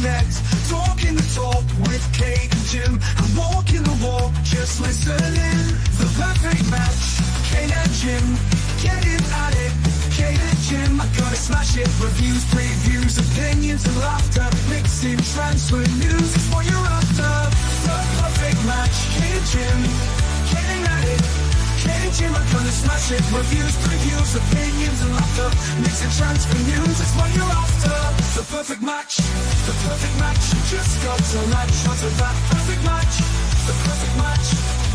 connect. Talking the talk with Kate and Jim, and walking the walk, just listening. The perfect match, Kate and Jim, getting at it. Kate and Jim, I'm gonna smash it. Reviews, previews, opinions and laughter, mixing transfer news is what you're after. The perfect match, Kate and Jim, getting at it. Kate and Jim are gonna smash it. Reviews, previews, opinions and laughter, mixing transfer news is what you're after. The perfect match, the perfect match. You just got to latch onto that perfect match. The perfect match,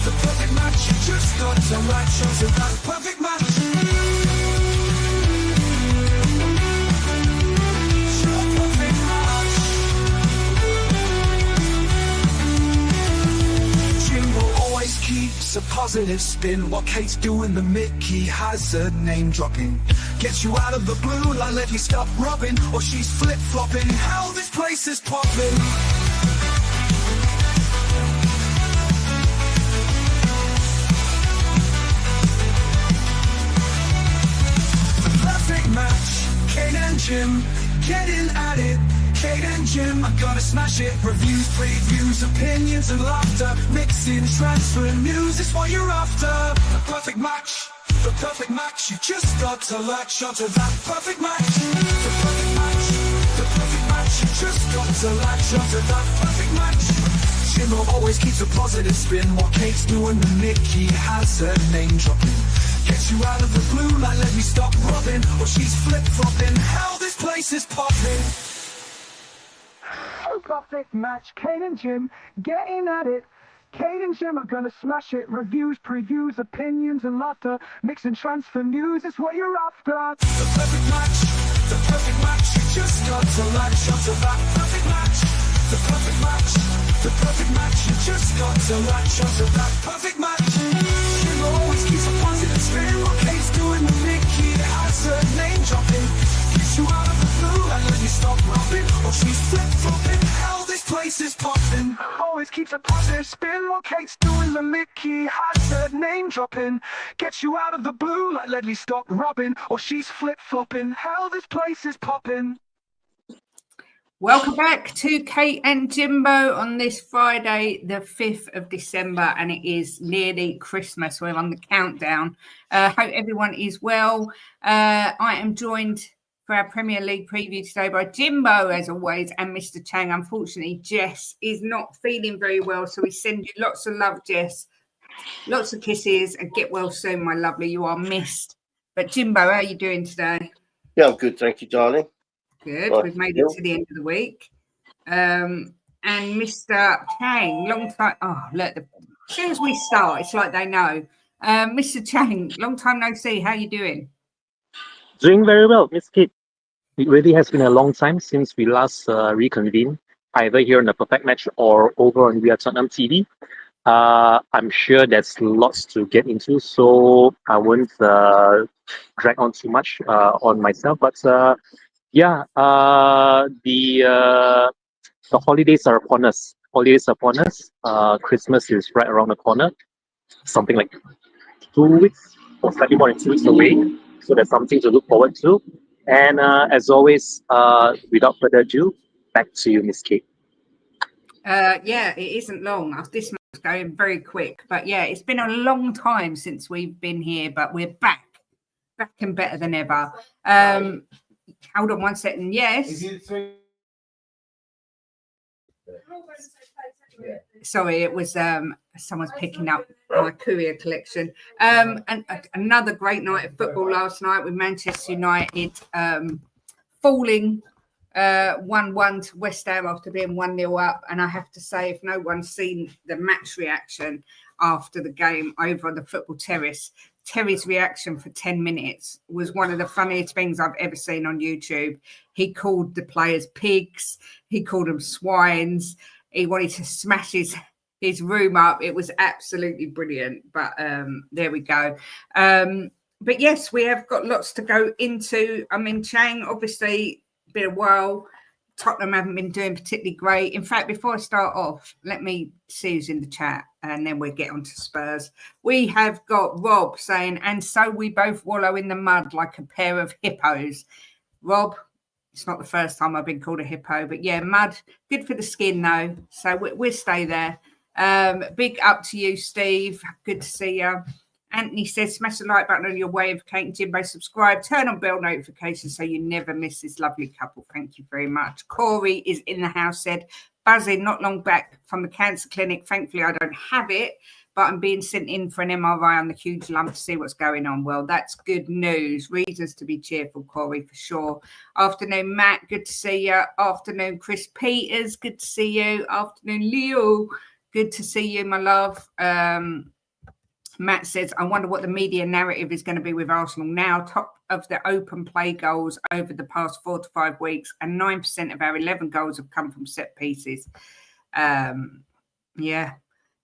the perfect match. You just got to latch onto that perfect match. Keeps a positive spin while Kate's doing the Mickey hazard name dropping. Gets you out of the blue like let me stop rubbing, or she's flip-flopping. How this place is popping. The perfect match, Kate and Jim, getting at it. Kate and Jim, I'm gonna smash it. Reviews, previews, opinions and laughter, mixing transfer news is what you're after. The perfect match, the perfect match. You just got to latch onto that perfect match. The perfect match, the perfect match. You just got to latch onto that perfect match. Jimbo always keeps a positive spin while Kate's doing the Mickey hazard name dropping. Gets you out of the blue like let me stop rubbing, or she's flip-flopping. How this place is popping. Perfect match, Kate and Jim, getting at it. Kate and Jim are gonna smash it. Reviews, previews, opinions and laughter, mixing transfer news is what you're after. The perfect match, the perfect match. You just got to latch onto that perfect match. The perfect match, the perfect match. You just got to latch onto that perfect match. Jim always keeps a positive spin while Kate's doing the Mickey hazard name dropping. Gets you out of the blue and let you stop rubbing, or she's flip-flopping. How this place is popping. Always keeps a positive spin while Kate's doing the Mickey hazard name dropping. Gets you out of the blue like let me stop rubbing, or she's flip-flopping. How this place is popping. Welcome back to Kate and Jimbo on this Friday, the 5th of December, and it is nearly Christmas. We're on the countdown. Hope everyone is well. I am joined for our Premier League preview today by Jimbo, as always, and Mr. Chang. Unfortunately, Jess is not feeling very well, so we send you lots of love, Jess. Lots of kisses, and get well soon, my lovely. You are missed. But Jimbo, how are you doing today? Yeah, I'm good, thank you, darling. Good. We've made it to the end of the week. And Mr. Chang, long time. Oh, look, as soon as we start, it's like they know. Mr. Chang, long time no see. How are you doing? Doing very well, Miss Kate. It really has been a long time since we last reconvened, either here in the Perfect Match or over on We Are Tottenham TV. I'm sure there's lots to get into, so I won't drag on too much on myself. But the holidays are upon us. Christmas is right around the corner. Something like 2 weeks or slightly more than 2 weeks away. So there's something to look forward to. And as always, without further ado, back to you, Miss Kate. Yeah, it isn't long. This month's going very quick. But yeah, it's been a long time since we've been here, but we're back and better than ever. Hold on one second. Yes. Sorry, it was someone's picking up my courier collection. And another great night of football last night with Manchester United falling 1-1 to West Ham after being 1-0 up. And I have to say, if no one's seen the match reaction after the game over on the football terrace, Terry's reaction for 10 minutes was one of the funniest things I've ever seen on YouTube. He called the players pigs. He called them swines. He wanted to smash his room up. It was absolutely brilliant. But there we go. But yes, we have got lots to go into. I mean, Chang, obviously, been a while. Tottenham haven't been doing particularly great. In fact, before I start off, let me see who's in the chat and then we'll get on to Spurs. We have got Rob saying, and so we both wallow in the mud like a pair of hippos. Rob, It's not the first time I've been called a hippo, but yeah, mud, good for the skin though. So we'll stay there. Big up to you, Steve. Good to see you. Anthony says, smash the like button on your way of Kate and Jimbo. Subscribe, turn on bell notifications so you never miss this lovely couple. Thank you very much. Corey is in the house, said, buzzing, not long back from the cancer clinic. Thankfully, I don't have it, but I'm being sent in for an MRI on the huge lump to see what's going on. Well, that's good news. Reasons to be cheerful, Corey, for sure. Afternoon, Matt. Good to see you. Afternoon, Chris Peters. Good to see you. Afternoon, Leo. Good to see you, my love. Matt says, I wonder what the media narrative is going to be with Arsenal now. Top of the open play goals over the past 4 to 5 weeks, and 9% of our 11 goals have come from set pieces. Yeah.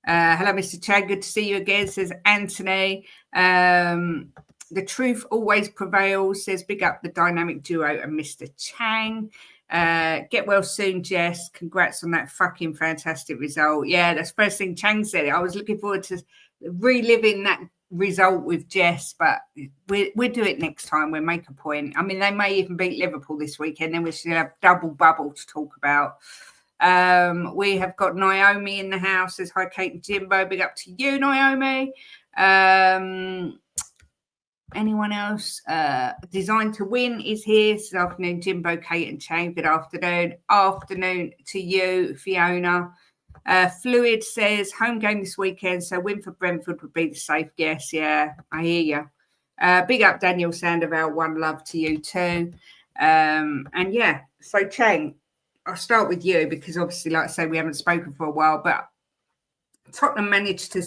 Hello, Mr. Chang. Good to see you again, says Anthony. The truth always prevails, says big up the dynamic duo and Mr. Chang. Get well soon, Jess. Congrats on that fucking fantastic result. Yeah, that's the first thing Chang said. I was looking forward to reliving that result with Jess, but we'll do it next time. We'll make a point. I mean, they may even beat Liverpool this weekend, then we should have double bubble to talk about. We have got Naomi in the house. Says hi, Kate and Jimbo. Big up to you, Naomi. Anyone else? Designed to Win is here this afternoon. Jimbo, Kate, and Chang. Good afternoon. Afternoon to you, Fiona. Fluid says home game this weekend, so win for Brentford would be the safe guess. Yeah, I hear you. Big up Daniel Sandoval. One love to you too. And yeah, so Chang, I'll start with you because obviously, like I say, we haven't spoken for a while, but Tottenham managed to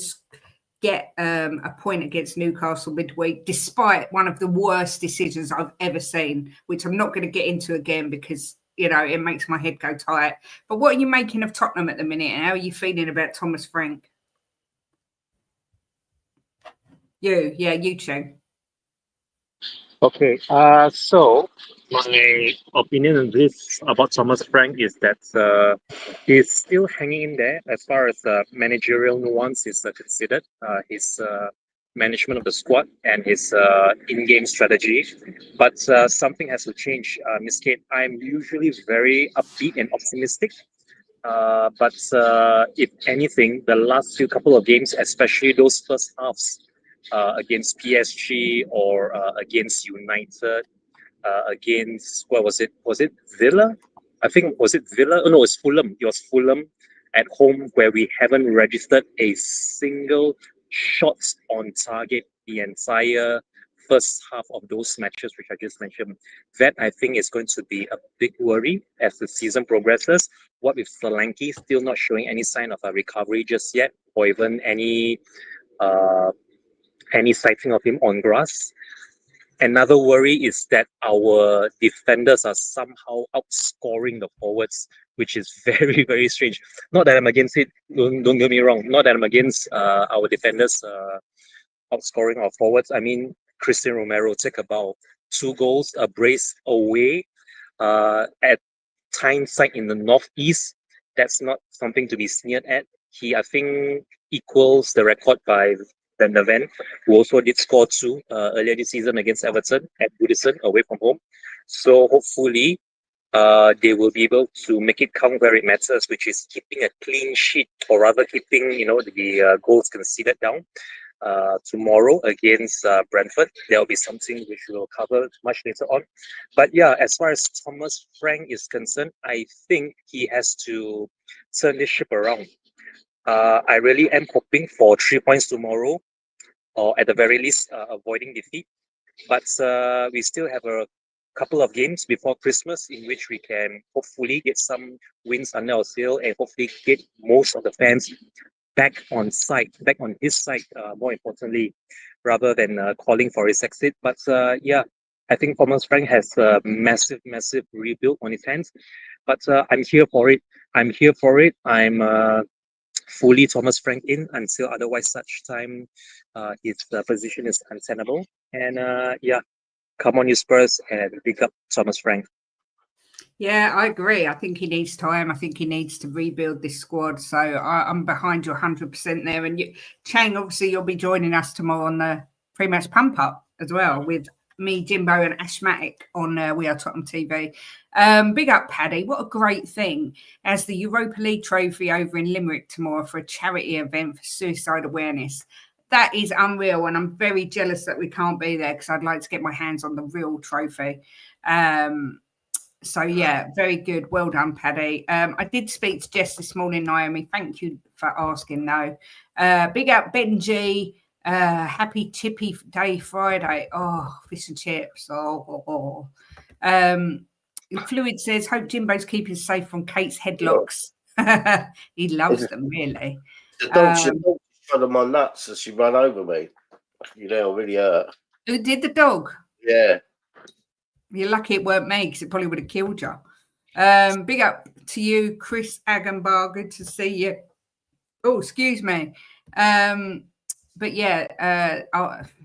get a point against Newcastle midweek, despite one of the worst decisions I've ever seen, which I'm not going to get into again because, you know, it makes my head go tight. But what are you making of Tottenham at the minute? And how are you feeling about Thomas Frank? You, Chang. Okay, so my opinion on this about Thomas Frank is that he's still hanging in there as far as managerial nuance is considered. His management of the squad and his in-game strategy, but something has to change. Miss Kate, I'm usually very upbeat and optimistic. But if anything, the last few couple of games, especially those first halves, against PSG or against United, against what was it? Was it Villa? I think was it Villa? Oh no, it's Fulham. It was Fulham at home where we haven't registered a single shot on target the entire first half of those matches, which I just mentioned. That I think is going to be a big worry as the season progresses. What with Solanke still not showing any sign of a recovery just yet, or even any sighting of him on grass. Another worry is that our defenders are somehow outscoring the forwards, which is very, very strange. Not that I'm against it, don't get me wrong. Not that I'm against our defenders outscoring our forwards. I mean, Christian Romero took about 2 goals, a brace away at Tyneside in the northeast. That's not something to be sneered at. He, I think, equals the record by Van der Ven, who also did score 2 earlier this season against Everton at Goodison away from home. So hopefully they will be able to make it count where it matters, which is keeping a clean sheet, or rather keeping, the goals conceded down. Tomorrow against Brentford, there will be something which we'll cover much later on. But yeah, as far as Thomas Frank is concerned, I think he has to turn this ship around. I really am hoping for 3 points tomorrow, or at the very least, avoiding defeat. But we still have a couple of games before Christmas in which we can hopefully get some wins under our sail and hopefully get most of the fans back on his side, more importantly, rather than calling for his exit. But yeah, I think Thomas Frank has a massive, massive rebuild on his hands. But I'm here for it. I'm fully Thomas Frank in until otherwise such time his position is untenable. And yeah, come on you Spurs and pick up Thomas Frank. Yeah, I agree. I think he needs time. I think he needs to rebuild this squad. So I'm behind you 100% there. And Chang, obviously, you'll be joining us tomorrow on the pre-match pump-up as well with me, Jimbo, and Ashmatic on We Are Tottenham TV. Big up, Paddy. What a great thing. As the Europa League trophy over in Limerick tomorrow for a charity event for suicide awareness. That is unreal, and I'm very jealous that we can't be there because I'd like to get my hands on the real trophy. So, yeah, very good. Well done, Paddy. I did speak to Jess this morning, Naomi. Thank you for asking, though. Big up, Benji. Happy Tippy Day Friday. Oh, fish and chips. Fluid says, hope Jimbo's keeping safe from Kate's headlocks. He loves them, really. The dog should trod on my nuts as she ran over me. Really hurt. Who did the dog? Yeah. You're lucky it weren't me because it probably would have killed you. Big up to you, Chris Agenbar. Good to see you. Oh, excuse me. But yeah,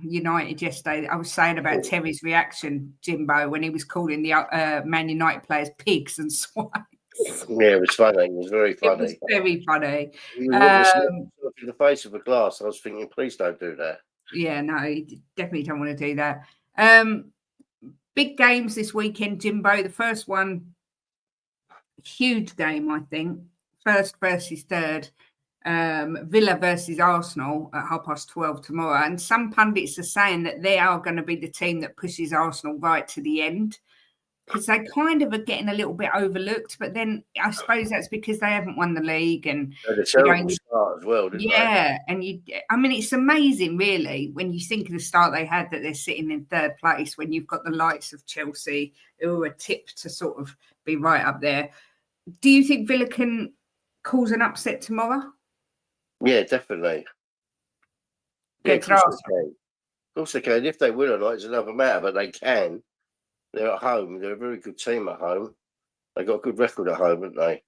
United yesterday. I was saying about Terry's reaction, Jimbo, when he was calling the Man United players pigs and swine. Yeah, it was funny. It was very funny. It was very funny. He was in the face of a glass. I was thinking, please don't do that. Yeah, no, you definitely don't want to do that. Big games this weekend, Jimbo. The first one, huge game, I think. First versus third. Villa versus Arsenal at 12:30 tomorrow. And some pundits are saying that they are going to be the team that pushes Arsenal right to the end because they kind of are getting a little bit overlooked. But then I suppose that's because they haven't won the league. And a terrible start as well, didn't they? Yeah. And it's amazing, really, when you think of the start they had that they're sitting in third place when you've got the likes of Chelsea who are tipped to sort of be right up there. Do you think Villa can cause an upset tomorrow? Yeah, definitely. Yeah, of course they can. If they win or not, it's another matter, but they can. They're at home. They're a very good team at home. They've got a good record at home, haven't they?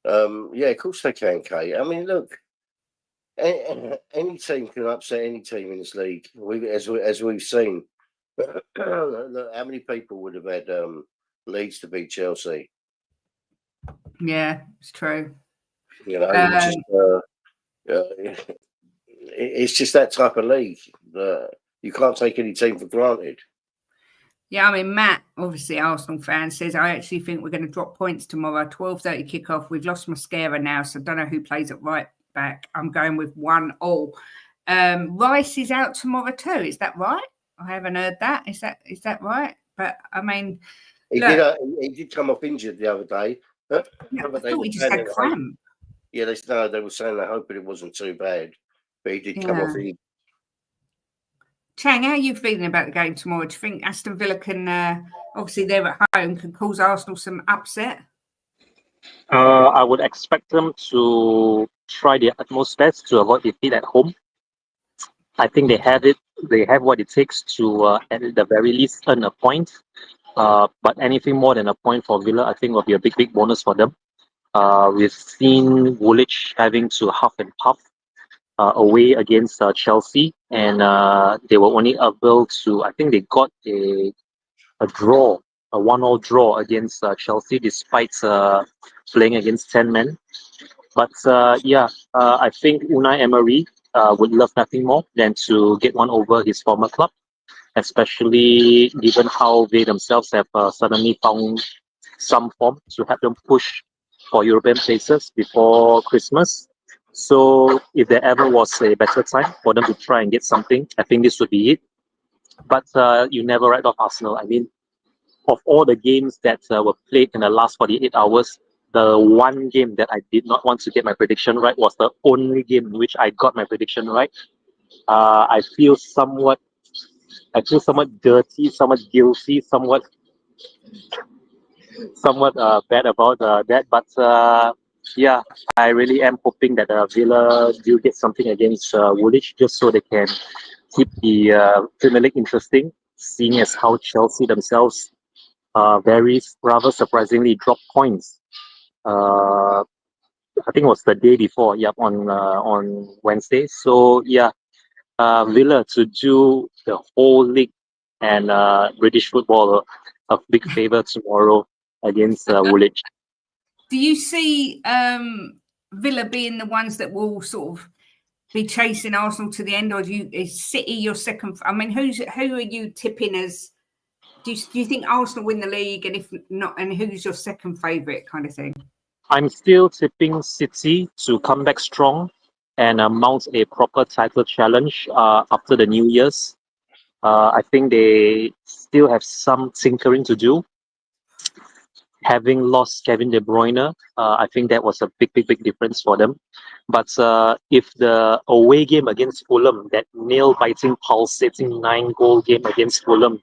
Yeah, of course they can, Kate. I mean, look, any team can upset any team in this league. As we've seen. How many people would have had Leeds to beat Chelsea? Yeah, it's true. It's just that type of league that you can't take any team for granted. Yeah, I mean, Matt, obviously Arsenal fan, says, I actually think we're going to drop points tomorrow. 12:30 kickoff. We've lost Mascara now, so I don't know who plays at right back. I'm going with 1-1. Rice is out tomorrow too. Is that right? I haven't heard that. Is that right? But I mean, he did come off injured the other day. Yeah, I thought he just had cramp. Yeah, they were saying they're hoping it wasn't too bad, but he did come off injured. Chang, how are you feeling about the game tomorrow? Do you think Aston Villa can, obviously they're at home, can cause Arsenal some upset? I would expect them to try their utmost best to avoid defeat at home. I think they have it. They have what it takes to, at the very least, earn a point. But anything more than a point for Villa, I think, will be a big, big bonus for them. We've seen Woolwich having to huff and puff away against Chelsea, and they were only able to, I think they got a draw, a 1-1 draw against Chelsea, despite playing against 10 men. But I think Unai Emery would love nothing more than to get one over his former club, especially given how they themselves have suddenly found some form to help them push for European places before Christmas. So if there ever was a better time for them to try and get something, I think this would be it. But you never write off Arsenal. I mean, of all the games that were played in the last 48 hours, the one game that I did not want to get my prediction right was the only game in which I got my prediction right. I feel somewhat dirty, somewhat guilty, somewhat bad about that. But I really am hoping that Villa do get something against Woolwich, just so they can keep the Premier League interesting, seeing as how Chelsea themselves rather surprisingly dropped points. I think it was the day before, on Wednesday. So Villa to do the whole league and British football a big favour tomorrow against Woolwich. Do you see Villa being the ones that will sort of be chasing Arsenal to the end, or is City your second? I mean, who are you tipping as Do you think Arsenal win the league? And if not, and who's your second favourite kind of thing? I'm still tipping City to come back strong and mount a proper title challenge after the New Year's. I think they still have some tinkering to do. Having lost Kevin De Bruyne, I think that was a big difference for them. But if the away game against Fulham, that nail-biting, pulsating 9-goal game against Fulham,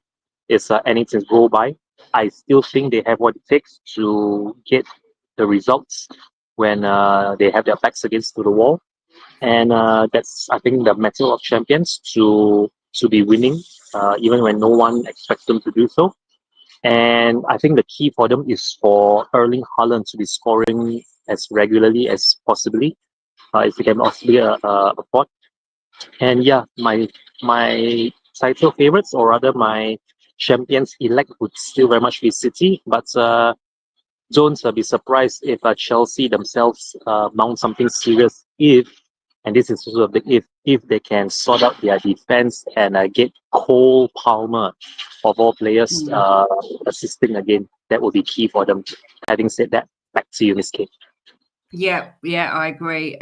is anything to go by, I still think they have what it takes to get the results when they have their backs against the wall. And that's, I think, the mettle of champions to be winning, even when no one expects them to do so. And I think the key for them is for Erling Haaland to be scoring as regularly as possibly, if they can possibly afford. And yeah, my title favorites, or rather my champions elect, would still very much be City. But don't be surprised if Chelsea themselves mount something serious if, and this is also a big if they can sort out their defense and get Cole Palmer, of all players, assisting again. That will be key for them. Having said that, back to you, Miss Kate. Yeah, I agree.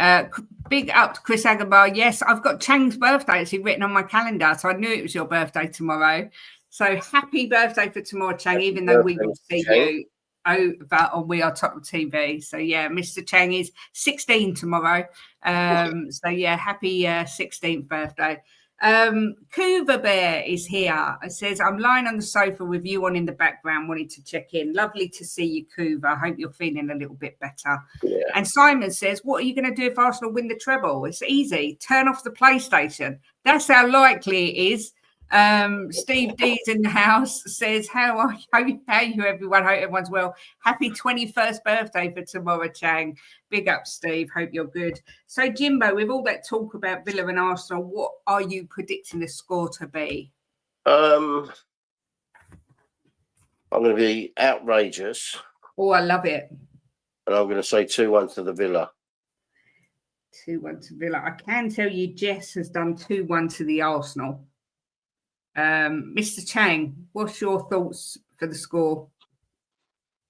Big up to Chris Agambar. Yes, I've got Chang's birthday actually written on my calendar, so I knew it was your birthday tomorrow. So happy birthday for tomorrow, Chang, even though we will see you over on We Are Top of TV. So yeah, Mr. Chang is 16 tomorrow. So yeah, happy 16th birthday. Couva Bear is here. It says, I'm lying on the sofa with you on in the background, wanting to check in. Lovely to see you, Couva. I hope you're feeling a little bit better. Yeah. And Simon says, what are you going to do if Arsenal win the treble? It's easy. Turn off the PlayStation. That's how likely it is. Steve D's in the house, says, how are you everyone? Hope everyone's well. Happy 21st birthday for tomorrow, Chang. Big up, Steve. Hope you're good. So, Jimbo, with all that talk about Villa and Arsenal, what are you predicting the score to be? I'm going to be outrageous. Oh, I love it. And I'm going to say 2-1 to the Villa. 2-1 to Villa. I can tell you Jess has done 2-1 to the Arsenal. Mr. Chang, what's your thoughts for the score?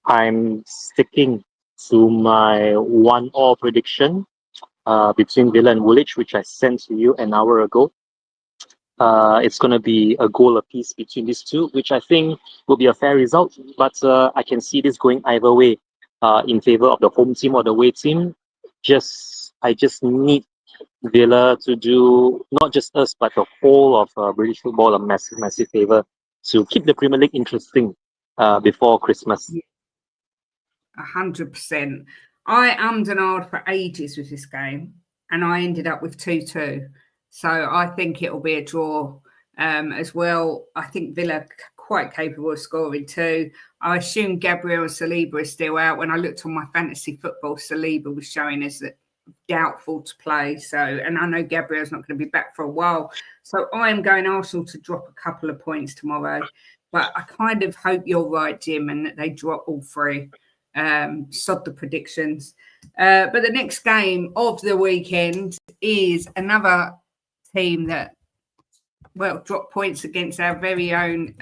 I'm sticking to my 1-1 prediction between Villa and Woolwich, which I sent to you an hour ago. It's going to be a goal apiece between these two, which I think will be a fair result. But I can see this going either way in favor of the home team or the away team. I just need Villa to do, not just us, but the whole of British football, a massive favor to keep the Premier League interesting before Christmas. 100%. I ummed and ahed for ages with this game, and I ended up with 2-2. So I think it'll be a draw as well. I think Villa quite capable of scoring too. I assume Gabriel and Saliba are still out. When I looked on my fantasy football, Saliba was showing us that doubtful to play. So, and I know Gabriel's not going to be back for a while. So I am going Arsenal to drop a couple of points tomorrow. But I kind of hope you're right, Jim, and that they drop all three. Sod the predictions. But the next game of the weekend is another team that, well, dropped points against our very own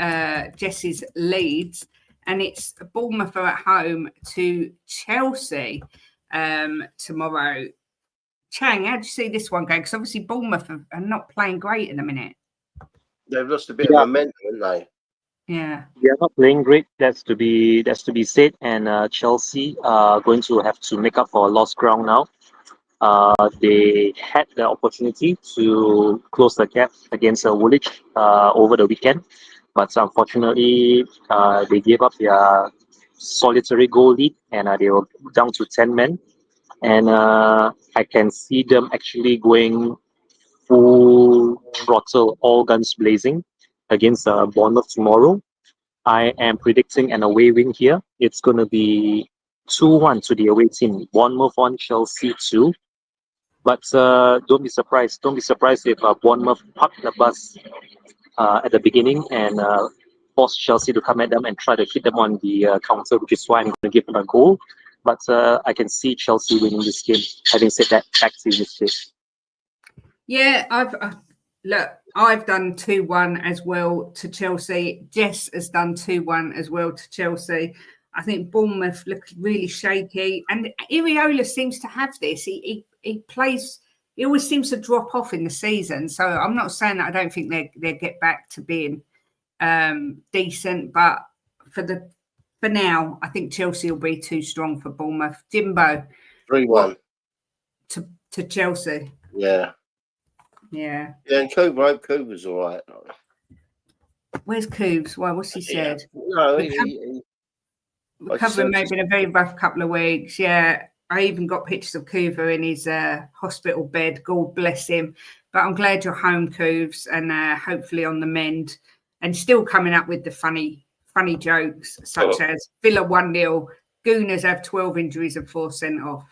Jess's Leeds. And it's Bournemouth are at home to Chelsea tomorrow. Chang, how do you see this one going? Because obviously Bournemouth are not playing great in a minute. They've lost a bit of momentum, haven't they? Yeah, they're not playing great. That's to be said. And Chelsea are going to have to make up for lost ground now. They had the opportunity to close the gap against Woolwich over the weekend, but unfortunately, they gave up their solitary goal lead, and they were down to 10 men. And I can see them actually going full throttle, all guns blazing, against Bournemouth tomorrow. I am predicting an away win here. It's going to be 2-1 to the away team. Bournemouth 1, Chelsea 2. But don't be surprised. Don't be surprised if Bournemouth park the bus at the beginning and force Chelsea to come at them and try to hit them on the counter, which is why I'm going to give them a goal. But I can see Chelsea winning this game. Having said that, back to you, Miss Kate. Yeah, look, I've done 2-1 as well to Chelsea. Jess has done 2-1 as well to Chelsea. I think Bournemouth look really shaky, and Iriola seems to have this. He plays. He always seems to drop off in the season. So I'm not saying that I don't think they get back to being decent, but for now, I think Chelsea will be too strong for Bournemouth. Jimbo, 3-1 to Chelsea. Yeah. Yeah. Yeah, and Cooper's all right. Where's Cooves? Well, what's he said? No, Recovering maybe in a very rough couple of weeks. Yeah. I even got pictures of Coover in his hospital bed. God bless him. But I'm glad you're home, Cooves, and hopefully on the mend. And still coming up with the funny jokes, such as Villa 1-0, Gooners have 12 injuries and 4 sent off.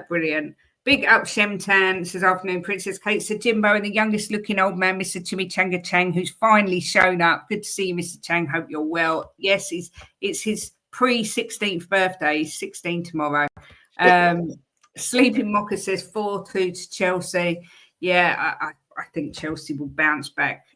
Brilliant. Big up Shemtan, says afternoon, Princess Kate, Sir Jimbo, and the youngest looking old man, Mr. Chimichanga Chang, who's finally shown up. Good to see you, Mr. Chang. Hope you're well. Yes, it's his pre-16th birthday. He's 16 tomorrow. Sleeping Mocker says 4-2 to Chelsea. Yeah, I think Chelsea will bounce back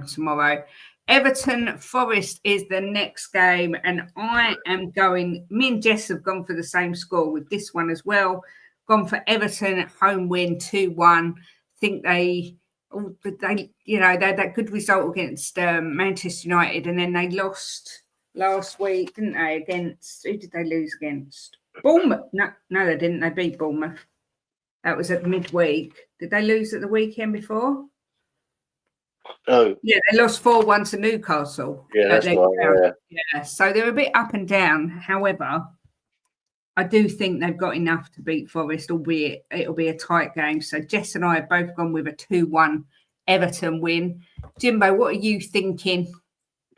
tomorrow. Everton Forest is the next game, and I am going. Me and Jess have gone for the same score with this one as well. Gone for Everton home win 2-1. Think they had that good result against Manchester United, and then they lost last week, didn't they? Against who did they lose against? Bournemouth. No, they didn't. They beat Bournemouth. That was at midweek. Did they lose at the weekend before? Oh. Yeah, they lost 4-1 to Newcastle. Yeah, that's right. Yeah, so they're a bit up and down. However, I do think they've got enough to beat Forest, albeit it'll be a tight game. So Jess and I have both gone with a 2-1 Everton win. Jimbo, what are you thinking?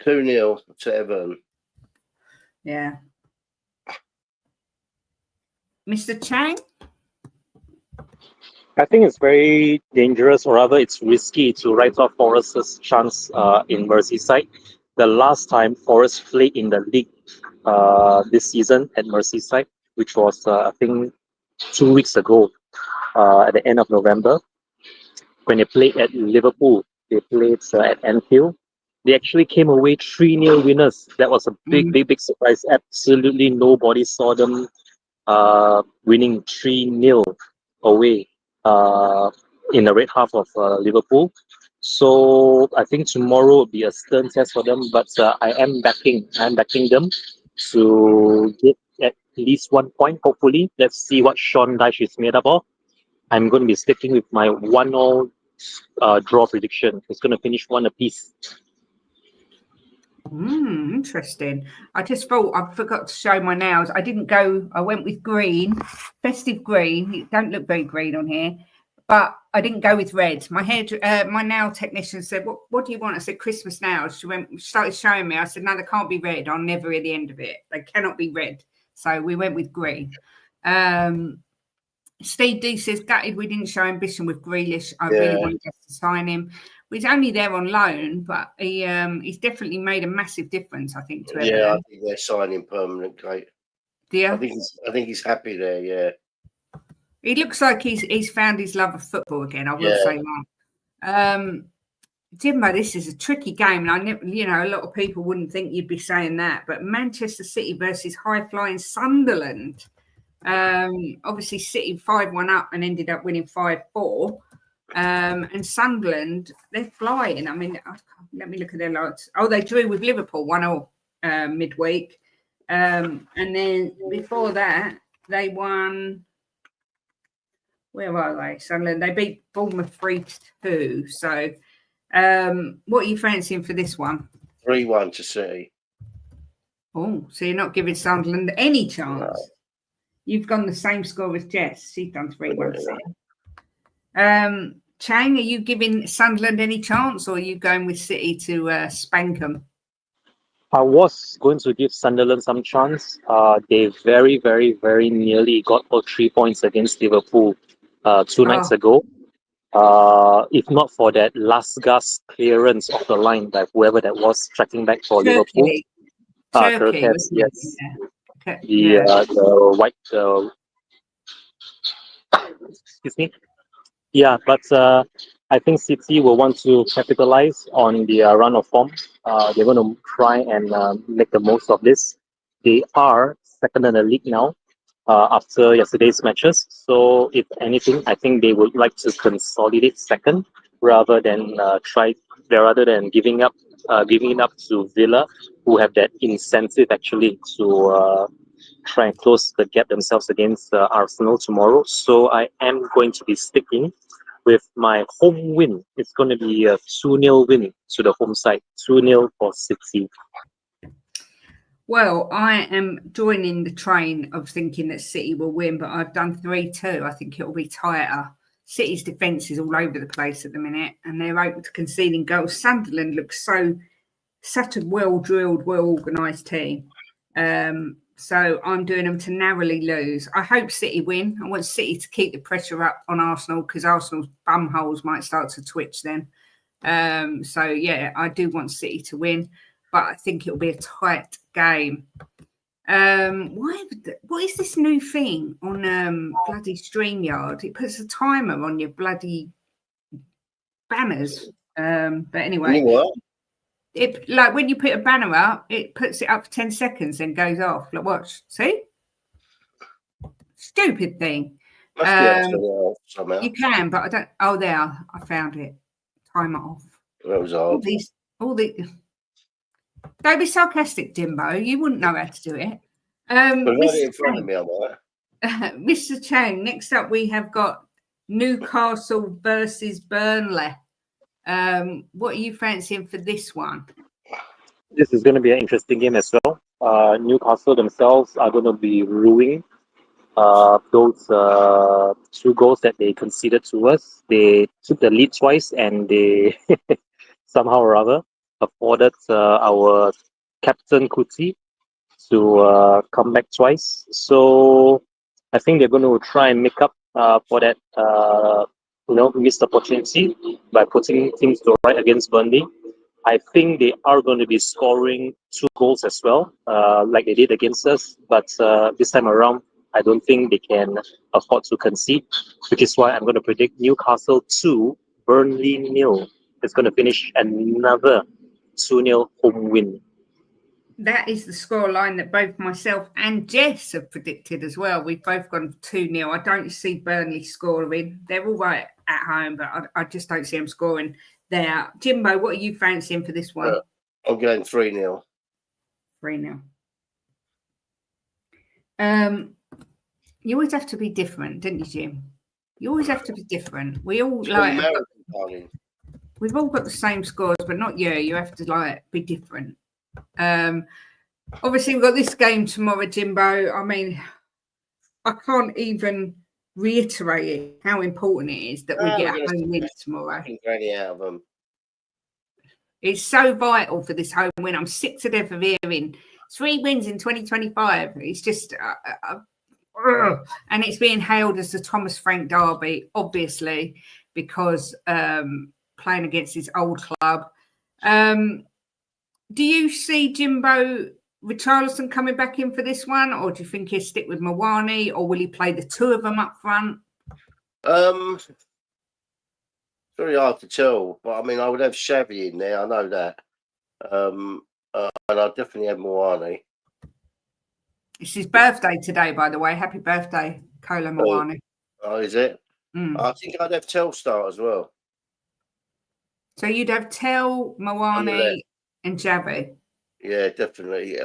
2-0 to Everton. Yeah. Mr. Chang? I think it's very dangerous, or rather it's risky to write off Forest's chance in Merseyside. The last time Forest played in the league this season at Merseyside, which was, I think, 2 weeks ago at the end of November, when they played at Liverpool, they played at Anfield. They actually came away 3-0 winners. That was a big surprise. Absolutely nobody saw them winning 3-0 away in the red half of Liverpool. So I think tomorrow will be a stern test for them, but I'm backing them to get at least 1 point, hopefully. Let's see what Sean Dyche is made up of. I'm going to be sticking with my 1-0 draw prediction. It's going to finish 1 apiece. Interesting. I just thought I forgot to show my nails. I went with green, festive green. You don't look very green on here, but I didn't go with red. My nail technician said, what do you want? I said, Christmas nails. She started showing me. I said, no, they can't be red. I'll never hear the end of it. They cannot be red. So we went with green. Steve D says, gutted we didn't show ambition with Grealish. I really wanted us to sign him. He's only there on loan, but he's definitely made a massive difference, I think, to Everton. Yeah, I think they're signing permanent, Kate. Yeah. I think he's happy there, yeah. He looks like he's found his love of football again, I will say that. Jimbo, this is a tricky game, and I never, a lot of people wouldn't think you'd be saying that, but Manchester City versus high-flying Sunderland. Obviously, City 5-1 up and ended up winning 5-4. And Sunderland, they're flying. I mean, let me look at their odds. Oh, they drew with Liverpool 1-0 midweek. And then before that, they won. Where are they? Sunderland. They beat Bournemouth 3-2. So, what are you fancying for this one? 3-1 to City. Oh, so you're not giving Sunderland any chance? No. You've gone the same score as Jess. She's done 3-1 City. Chang, are you giving Sunderland any chance, or are you going with City to spank them? I was going to give Sunderland some chance. They very, very, very nearly got all 3 points against Liverpool 2 nights ago. If not for that last gasp clearance of the line by whoever that was tracking back for Liverpool. Turkey, yes. Okay. The white. Excuse me. Yeah, but I think City will want to capitalize on the run of form. They're going to try and make the most of this. They are second in the league now after yesterday's matches. So, if anything, I think they would like to consolidate second rather than rather than giving it up to Villa, who have that incentive actually to try and close the gap themselves against Arsenal tomorrow. So I am going to be sticking with my home win. It's going to be a 2-0 win to the home side, 2-0 for City. Well, I am joining the train of thinking that City will win, but I've done 3-2. I think it will be tighter. City's defence is all over the place at the minute, and they're open to conceding goals. Sunderland looks such a well-drilled, well-organised team. So I'm doing them to narrowly lose. I hope City win. I want City to keep the pressure up on Arsenal because Arsenal's bumholes might start to twitch then. So, yeah, I do want City to win, but I think it'll be a tight game. What is this new thing on bloody StreamYard? It puts a timer on your bloody banners. But anyway. You know what? It like when you put a banner up, it puts it up for 10 seconds and goes off. Like, watch, see? Stupid thing. Must be able to turn it off somehow. You can, but I don't. Oh, there, I found it. Timer off. That was hard. Don't be sarcastic, Jimbo. You wouldn't know how to do it. But right in front of me, I'm like. Mr. Chang, next up we have got Newcastle versus Burnley. What are you fancying for this one? This is going to be an interesting game as well. Newcastle themselves are going to be ruining those 2 goals that they conceded to us. They took the lead twice and they somehow or other afforded our captain Kuti to come back twice. So I think they're going to try and make up for that missed opportunity by putting things to right against Burnley. I think they are going to be scoring 2 goals as well, like they did against us. But this time around, I don't think they can afford to concede, which is why I'm going to predict Newcastle 2, Burnley 0. It's going to finish another 2-0 home win. That is the scoreline that both myself and Jess have predicted as well. We've both gone 2-0. I don't see Burnley scoring. They're all right at home, but I just don't see them scoring there. Jimbo, what are you fancying for this one? I'm going 3-0. 3-0. You always have to be different, don't you, Jim? You always have to be different. We all we've all got the same scores, but not you. You have to be different. Obviously we've got this game tomorrow, Jimbo. I mean, I can't even reiterate how important it is that we get a home win tomorrow. Out of them. It's so vital for this home win. I'm sick to death of hearing 3 wins in 2025. It's just and it's being hailed as the Thomas Frank derby, obviously, because playing against his old club. Do you see Jimbo Richarlison coming back in for this one, or do you think he'll stick with Mawani, or will he play the 2 of them up front? Very hard to tell, but I mean, I would have Xavi in there. I know that, and I'd definitely have Mawani. It's his birthday today, by the way. Happy birthday, Kolo Mawani. Oh, is it? I think I'd have Telstar as well. So you'd have Tel, Mawani, and Xavi. Yeah, definitely.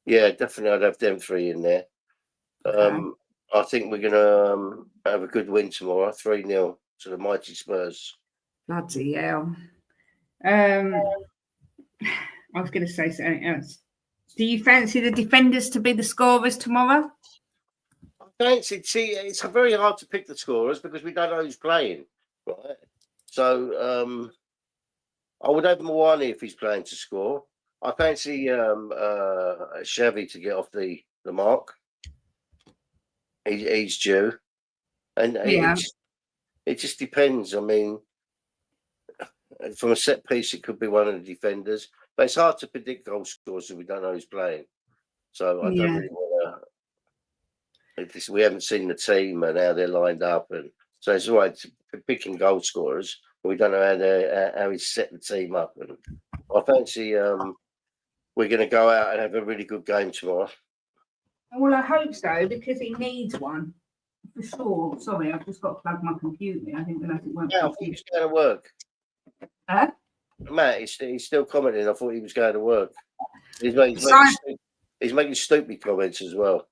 Definitely. I'd have them 3 in there. Okay. I think we're gonna have a good win tomorrow, 3-0 to the mighty Spurs. Bloody hell! I was going to say something else. Do you fancy the defenders to be the scorers tomorrow? I fancy. See, it's very hard to pick the scorers because we don't know who's playing, right? So I would have Mawani if he's playing to score. I fancy Xavi to get off the mark. He's due, and it just depends. I mean, from a set piece, it could be one of the defenders, but it's hard to predict goal scorers if we don't know who's playing. So I don't really want to. We haven't seen the team and how they're lined up, and So it's all right picking goal scorers. We don't know how he's set the team up. And I fancy we're going to go out and have a really good game tomorrow. Well, I hope so, because he needs one. For sure. Sorry, I've just got to plug my computer. I didn't realise it won't. Yeah, I thought he was going to work. Huh? Matt, he's still commenting. I thought he was going to work. He's making stupid comments as well.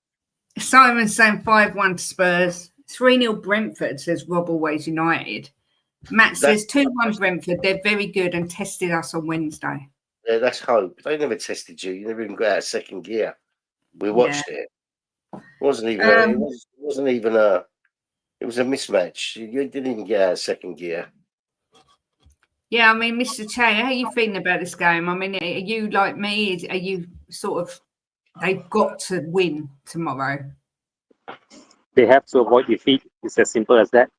Simon's saying 5-1 to Spurs. 3-0 Brentford, says Rob Always United. Matt says 2-1 Brentford. They're very good and tested us on Wednesday. Yeah, that's hope. They never tested you. You never even got out of second gear. We watched it. It wasn't even. It wasn't even a. It was a mismatch. You didn't even get out of second gear. Yeah, I mean, Mr. Chang, how are you feeling about this game? I mean, are you like me? Are you sort of, they've got to win tomorrow? They have to avoid defeat. It's as simple as that.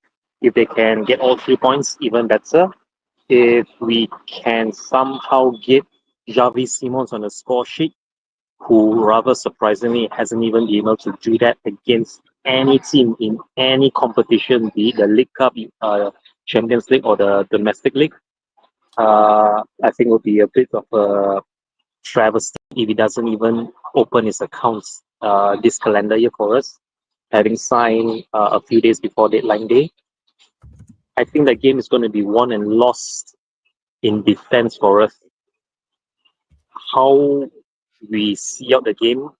If they can get all 3 points, even better. If we can somehow get Javi Simons on the score sheet, who rather surprisingly hasn't even been able to do that against any team in any competition, be it the League Cup, Champions League, or the domestic league, I think it will be a bit of a travesty if he doesn't even open his accounts this calendar year for us, having signed a few days before deadline day. I think the game is going to be won and lost in defense for us. How we see out the game,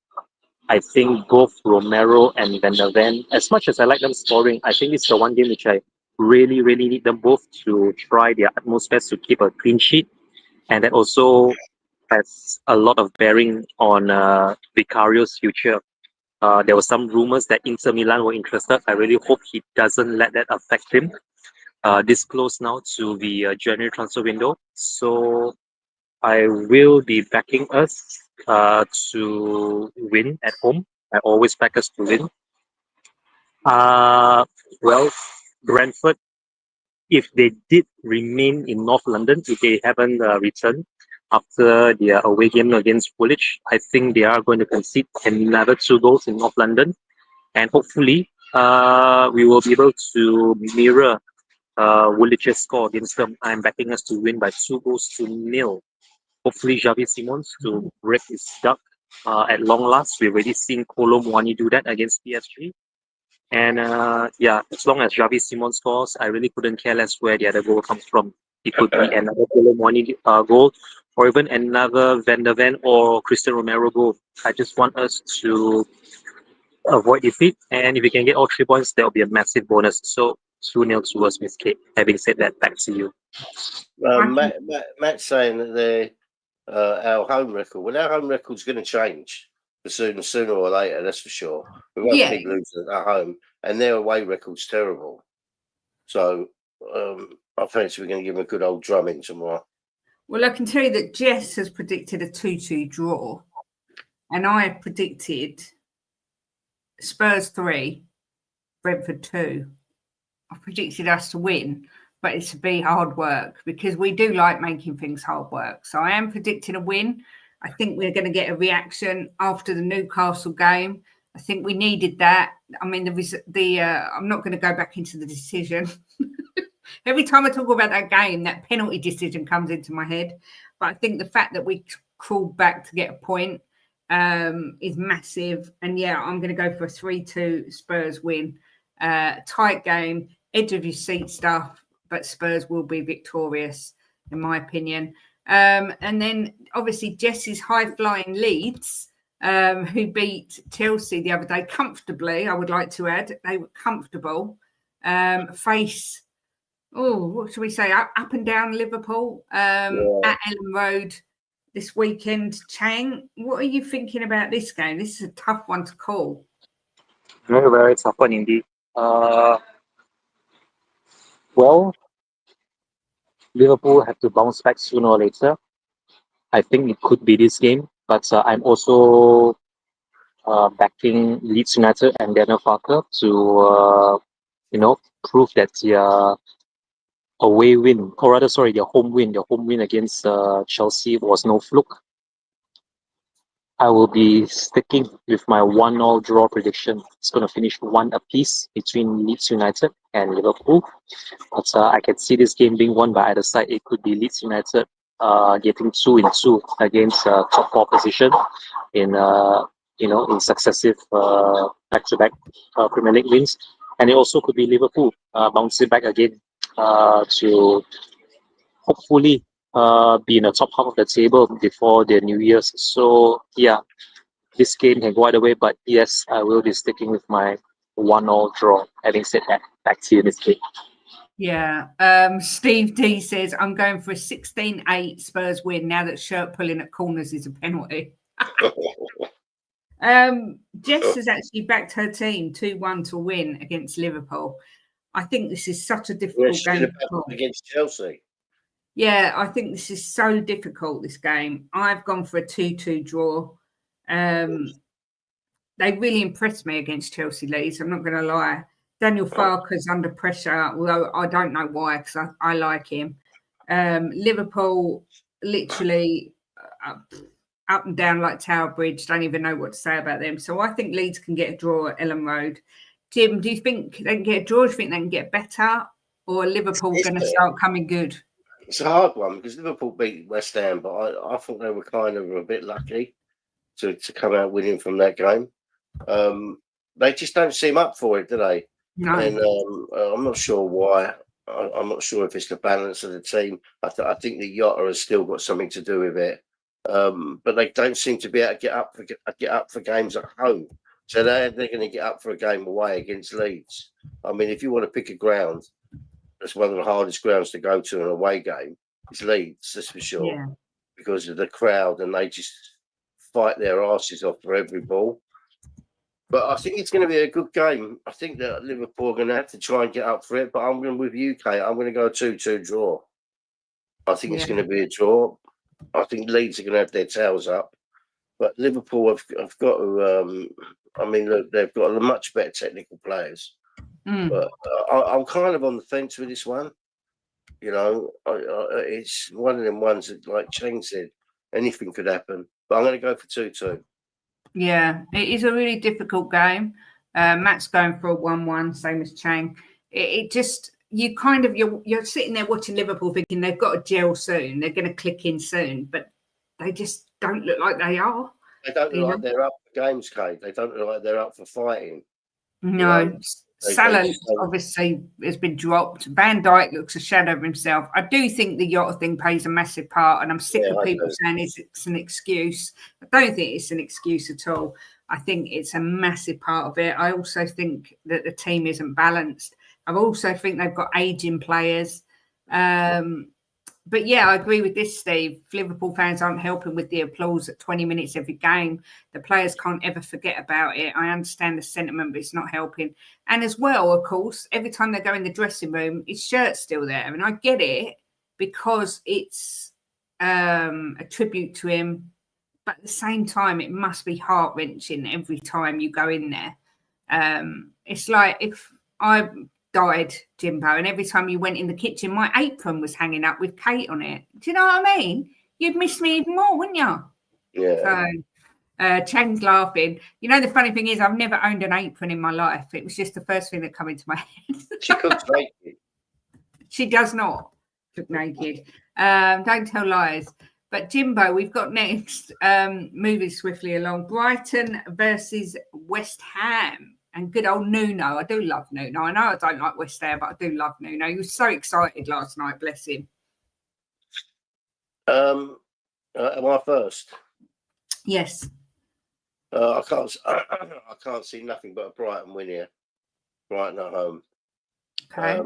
I think both Romero and Van der Ven, as much as I like them scoring, I think it's the one game which I really, really need them both to try their utmost best to keep a clean sheet. And that also has a lot of bearing on Vicario's future. There were some rumors that Inter Milan were interested. I really hope he doesn't let that affect him. This close now to the January transfer window. So I will be backing us to win at home. I always back us to win. Well, Brentford, if they did remain in North London, if they haven't returned after their away game against Woolwich, I think they are going to concede another 2 goals in North London. And hopefully, we will be able to mirror Woolwich's score against them. I'm backing us to win by 2-0. Hopefully, Javi Simons to break his duck at long last. We've already seen Kolo Muani do that against PSG. And as long as Javi Simons scores, I really couldn't care less where the other goal comes from. It could be another Kolo Muani goal, or even another Van der Ven or Christian Romero goal. I just want us to avoid defeat, and if we can get all 3 points, that will be a massive bonus. So 2-0 to us, Miss Kate. Having said that, back to you. Matt's saying that they're our home record. Well, our home record's going to change sooner or later, that's for sure. We won't keep losing at home, and their away record's terrible. So I fancy we're going to give them a good old drumming tomorrow. Well, I can tell you that Jess has predicted a 2-2 draw, and I have predicted Spurs 3, Brentford 2. I've predicted us to win, but it's to be hard work because we do like making things hard work. So I am predicting a win. I think we're going to get a reaction after the Newcastle game. I think we needed that. I mean, I'm not going to go back into the decision. Every time I talk about that game, that penalty decision comes into my head. But I think the fact that we crawled back to get a point is massive. And yeah, I'm going to go for a 3-2 Spurs win. Tight game, edge of your seat stuff, but Spurs will be victorious, in my opinion. And then obviously Jess's high-flying Leeds, who beat Chelsea the other day comfortably, I would like to add. They were comfortable. Face, what should we say, up and down Liverpool at Ellen Road this weekend. Chang, what are you thinking about this game? This is a tough one to call. Very, very tough one indeed. Well, Liverpool have to bounce back sooner or later. I think it could be this game, but I'm also backing Leeds United and Daniel Farker to, prove that their away win, or rather, sorry, their home win against Chelsea was no fluke. I will be sticking with my 1-1 draw prediction. It's going to finish 1 apiece between Leeds United and Liverpool. But I can see this game being won by either side. It could be Leeds United getting 2-2 against top 4 position in in successive back-to-back Premier League wins, and it also could be Liverpool bouncing back again to hopefully be in the top half of the table before the New Year's. So yeah, this game can go either way, but yes, I will be sticking with my 1-1 draw. Having said that, back to you, Miss Kate. Yeah. Steve D says, I'm going for a 16-8 Spurs win now that shirt pulling at corners is a penalty. Jess has actually backed her team 2-1 to win against Liverpool. I think this is such a difficult game against Chelsea. Yeah, I think this is so difficult, this game. I've gone for a 2-2 draw. They really impressed me against Chelsea, Leeds. I'm not going to lie. Daniel Farke's under pressure, although I don't know why, because I like him. Liverpool, literally up and down like Tower Bridge. Don't even know what to say about them. So I think Leeds can get a draw at Ellen Road. Jim, do you think they can get a draw? Do you think they can get better? Or are Liverpool going to start coming good? It's a hard one because Liverpool beat West Ham, but I thought they were kind of a bit lucky to come out winning from that game. They just don't seem up for it, do they? No. And I'm not sure why. I'm not sure if it's the balance of the team. I think the Yotta has still got something to do with it. But they don't seem to be able to get up for games at home. So they're going to get up for a game away against Leeds. I mean, if you want to pick a ground, that's one of the hardest grounds to go to in an away game. It's Leeds, that's for sure, Yeah. because of the crowd, and they just fight their asses off for every ball. But I think it's going to be a good game. I think that Liverpool are going to have to try and get up for it. But I'm going with you, Kate. I'm going to go 2-2 draw. I think it's going to be a draw. I think Leeds are going to have their tails up. But Liverpool have got to. I mean, look, they've got much better technical players. But I'm kind of on the fence with this one. You know, it's one of them ones that, like Chang said, anything could happen. But I'm going to go for 2-2. Yeah, it is a really difficult game. Matt's going for a 1-1, same as Chang. It just, you're sitting there watching Liverpool thinking they've got to gel soon. They're going to click in soon, but they just don't look like they are. They don't look like they're up for games, Kate. They don't look like they're up for fighting. No, You know, Salah obviously has been dropped. Van Dijk looks a shadow of himself. I do think the Yotta thing plays a massive part, and I'm sick of people saying it's an excuse. I don't think it's an excuse at all. I think it's a massive part of it. I also think that the team isn't balanced. I also think they've got aging players. But yeah, I agree with this, Steve. Liverpool fans aren't helping with the applause at 20 minutes every game. The players can't ever forget about it. I understand the sentiment, but it's not helping. And as well, of course, every time they go in the dressing room, his shirt's still there. I mean, I get it because it's a tribute to him. But at the same time, it must be heart-wrenching every time you go in there. It's like if I died, Jimbo, and every time you went in the kitchen, my apron was hanging up with Kate on it. Do you know what I mean? You'd miss me even more, wouldn't you? Yeah. So Chang's laughing. You know, the funny thing is I've never owned an apron in my life. It was just the first thing that came into my head. She cooks naked. She does not cook naked. Don't tell lies. But Jimbo, we've got next, moving swiftly along, Brighton versus West Ham. And good old Nuno. I do love Nuno. I know I don't like West Ham, but I do love Nuno. He was so excited last night, bless him. Am I first? Yes. I can't see nothing but a Brighton win here. Brighton at home. Okay.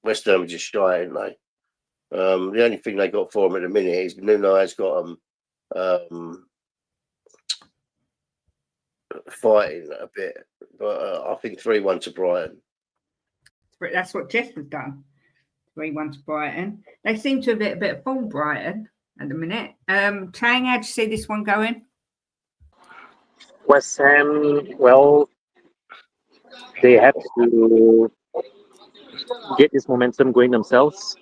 West Ham are just shy, aren't they? The only thing they got for them at the minute is Nuno has got them fighting a bit, but I think 3-1 to Brighton. That's what Jess has done. 3-1 to Brighton. They seem to have a bit of form, Brighton, at the minute. Chang, how'd you see this one going? West Ham, well, they have to get this momentum going themselves.